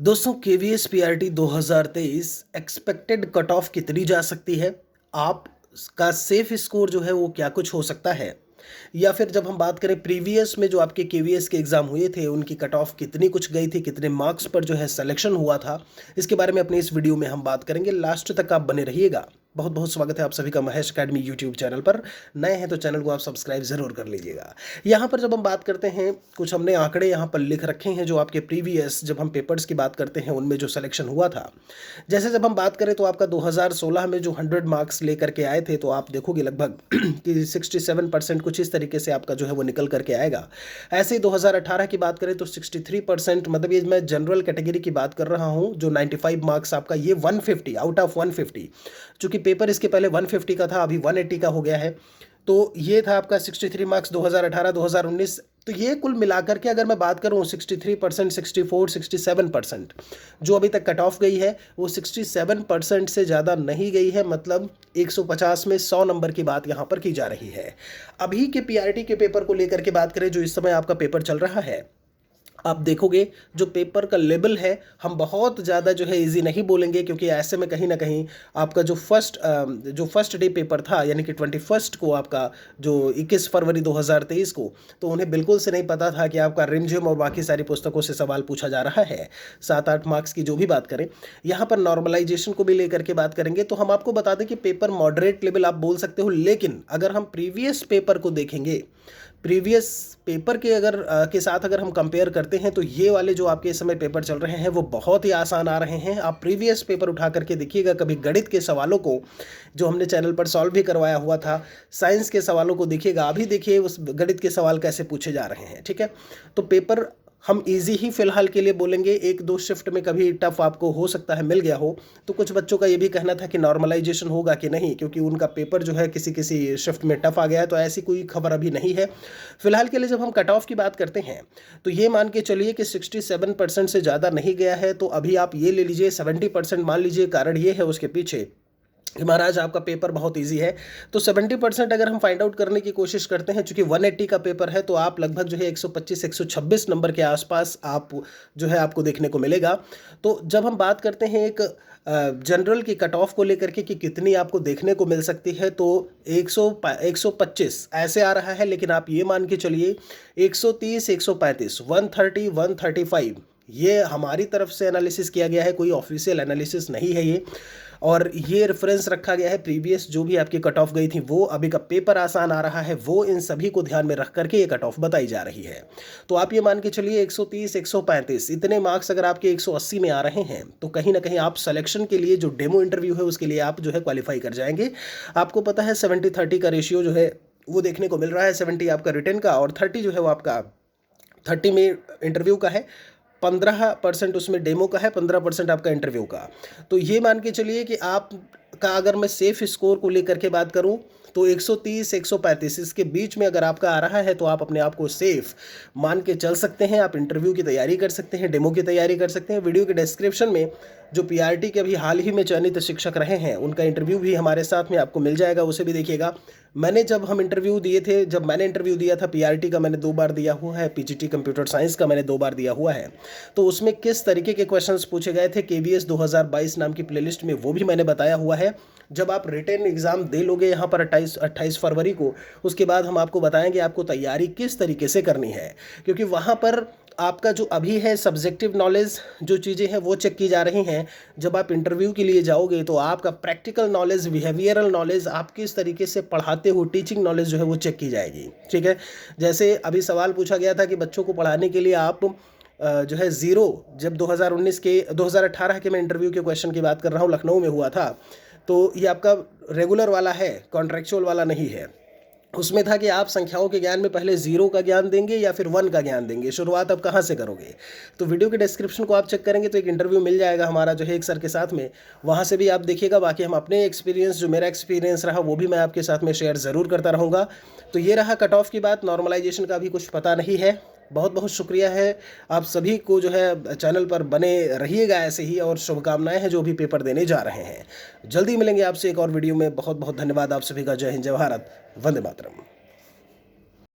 दोस्तों KVS PRT 2023 expected cut off कितनी जा सकती है। आपका सेफ स्कोर जो है वो क्या कुछ हो सकता है, या फिर जब हम बात करें प्रीवियस में जो आपके केवीएस के एग्ज़ाम हुए थे उनकी कट ऑफ कितनी कुछ गई थी, कितने मार्क्स पर जो है सिलेक्शन हुआ था। इसके बारे में अपनी इस वीडियो में हम बात करेंगे। लास्ट तक आप बने रहिएगा। बहुत बहुत स्वागत है आप सभी का महेश अकेडमी यूट्यूब चैनल पर। नए हैं तो चैनल को आप सब्सक्राइब ज़रूर कर लीजिएगा। यहाँ पर जब हम बात करते हैं, कुछ हमने आंकड़े यहाँ पर लिख रखे हैं जो आपके प्रीवियस जब हम पेपर्स की बात करते हैं उनमें जो सिलेक्शन हुआ था। जैसे जब हम बात करें तो आपका 2016 में जो 100 मार्क्स लेकर के आए थे, तो आप देखोगे लगभग कि 67% कुछ इस तरीके से आपका जो है वो निकल करके आएगा। ऐसे ही 2018 की बात करें तो 63%, मतलब ये मैं जनरल कैटेगरी की बात कर रहा हूँ। जो 95 मार्क्स आपका, ये 150 आउट ऑफ 150, चूंकि पेपर इसके पहले 150 का था, अभी 180 का हो गया है। तो ये था आपका 63 मार्क्स 2018 2019। तो ये कुल मिलाकर के अगर मैं बात करूं 63%, 64, 67% जो अभी तक कट ऑफ गई है वो 67% से ज़्यादा नहीं गई है। मतलब 150 में 100 नंबर की बात यहाँ पर की जा रही है। अभी के पीआरटी के पेपर को लेकर के बात करें, जो इस समय आपका पेपर चल रहा है, आप देखोगे जो पेपर का लेवल है, हम बहुत ज़्यादा जो है इजी नहीं बोलेंगे, क्योंकि ऐसे में कहीं ना कहीं आपका जो फर्स्ट डे पेपर था, यानी कि 21 को आपका, जो 21 फरवरी 2023 को, तो उन्हें बिल्कुल से नहीं पता था कि आपका रिमझिम और बाकी सारी पुस्तकों से सवाल पूछा जा रहा है। 7-8 मार्क्स की जो भी बात करें, यहाँ पर नॉर्मलाइजेशन को भी लेकर के बात करेंगे तो हम आपको बता दें कि पेपर मॉडरेट लेवल आप बोल सकते हो। लेकिन अगर हम प्रीवियस पेपर को देखेंगे, प्रीवियस पेपर के के साथ अगर हम कंपेयर करते हैं, तो ये वाले जो आपके इस समय पेपर चल रहे हैं वो बहुत ही आसान आ रहे हैं। आप प्रीवियस पेपर उठा करके देखिएगा कभी, गणित के सवालों को जो हमने चैनल पर सॉल्व भी करवाया हुआ था, साइंस के सवालों को देखिएगा, अभी देखिए उस गणित के सवाल कैसे पूछे जा रहे हैं। ठीक है, तो पेपर हम इजी ही फिलहाल के लिए बोलेंगे। 1-2 शिफ्ट में कभी टफ आपको हो सकता है मिल गया हो। तो कुछ बच्चों का ये भी कहना था कि नॉर्मलाइजेशन होगा कि नहीं, क्योंकि उनका पेपर जो है किसी किसी शिफ्ट में टफ आ गया है। तो ऐसी कोई खबर अभी नहीं है फिलहाल के लिए। जब हम कट ऑफ की बात करते हैं तो ये मान के चलिए कि 67% से ज़्यादा नहीं गया है। तो अभी आप ये ले लीजिए 70% मान लीजिए। कारण ये है उसके पीछे कि महाराज आपका पेपर बहुत इजी है। तो 70% अगर हम फाइंड आउट करने की कोशिश करते हैं, चूंकि 180 का पेपर है, तो आप लगभग जो है 125-126 नंबर के आसपास आप जो है आपको देखने को मिलेगा। तो जब हम बात करते हैं एक जनरल की कट ऑफ को लेकर के कि कितनी आपको देखने को मिल सकती है, तो 125 ऐसे आ रहा है। लेकिन आप ये मान के चलिए 130, 135, 130, 135, ये हमारी तरफ से एनालिसिस किया गया है, कोई ऑफिशियल एनालिसिस नहीं है ये। और ये रेफरेंस रखा गया है प्रीवियस जो भी आपकी कट ऑफ गई थी वो। अभी का पेपर आसान आ रहा है वो, इन सभी को ध्यान में रख करके ये कट ऑफ बताई जा रही है। तो आप ये मान के चलिए 130, 135 इतने मार्क्स अगर आपके 180 में आ रहे हैं, तो कहीं ना कहीं आप सिलेक्शन के लिए जो डेमो इंटरव्यू है उसके लिए आप जो है क्वालिफाई कर जाएंगे। आपको पता है 70-30 का रेशियो जो है वो देखने को मिल रहा है। 70 आपका रिटर्न का और 30 जो है वो आपका 30 में इंटरव्यू का है, 15% उसमें डेमो का है, 15% आपका इंटरव्यू का। तो ये मान के चलिए कि आप का अगर मैं सेफ स्कोर को लेकर के बात करूं तो 130, 135 इसके बीच में अगर आपका आ रहा है, तो आप अपने आप को सेफ मान के चल सकते हैं। आप इंटरव्यू की तैयारी कर सकते हैं, डेमो की तैयारी कर सकते हैं। वीडियो के डिस्क्रिप्शन में जो पीआरटी के अभी हाल ही में चयनित शिक्षक रहे हैं उनका इंटरव्यू भी हमारे साथ में आपको मिल जाएगा, उसे भी देखिएगा। जब मैंने इंटरव्यू दिया था पीआरटी का, मैंने 2 बार दिया हुआ है। पीजीटी कंप्यूटर साइंस का मैंने 2 बार दिया हुआ है। तो उसमें किस तरीके के क्वेश्चंस पूछे गए थे केवीएस 2022 नाम की प्लेलिस्ट में, वो भी मैंने बताया हुआ है। जब आप रिटन एग्ज़ाम दे लोगे यहाँ पर 28 फरवरी को, उसके बाद हम आपको बताएंगे आपको तैयारी किस तरीके से करनी है। क्योंकि वहाँ पर आपका जो अभी है सब्जेक्टिव नॉलेज जो चीज़ें हैं वो चेक की जा रही हैं। जब आप इंटरव्यू के लिए जाओगे तो आपका प्रैक्टिकल नॉलेज, बिहेवियरल नॉलेज, आप किस तरीके से पढ़ाते हो, टीचिंग नॉलेज जो है वो चेक की जाएगी। ठीक है, जैसे अभी सवाल पूछा गया था कि बच्चों को पढ़ाने के लिए आप जो है ज़ीरो, जब 2018 के मैं इंटरव्यू के क्वेश्चन की बात कर रहा हूँ, लखनऊ में हुआ था। तो ये आपका रेगुलर वाला है, कॉन्ट्रेक्चुअल वाला नहीं है। उसमें था कि आप संख्याओं के ज्ञान में पहले 0 का ज्ञान देंगे या फिर 1 का ज्ञान देंगे, शुरुआत आप कहाँ से करोगे। तो वीडियो के डिस्क्रिप्शन को आप चेक करेंगे तो एक इंटरव्यू मिल जाएगा हमारा जो है एक सर के साथ में, वहाँ से भी आप देखिएगा। बाकी हम अपने एक्सपीरियंस, जो मेरा एक्सपीरियंस रहा वो भी मैं आपके साथ में शेयर ज़रूर करता रहूँगा। तो ये रहा कट ऑफ की बात। नॉर्मलाइजेशन का भी कुछ पता नहीं है। बहुत बहुत शुक्रिया है आप सभी को, जो है चैनल पर बने रहिएगा ऐसे ही, और शुभकामनाएं हैं जो भी पेपर देने जा रहे हैं। जल्दी मिलेंगे आपसे एक और वीडियो में। बहुत बहुत धन्यवाद आप सभी का। जय हिंद, जय भारत, वंदे मातरम।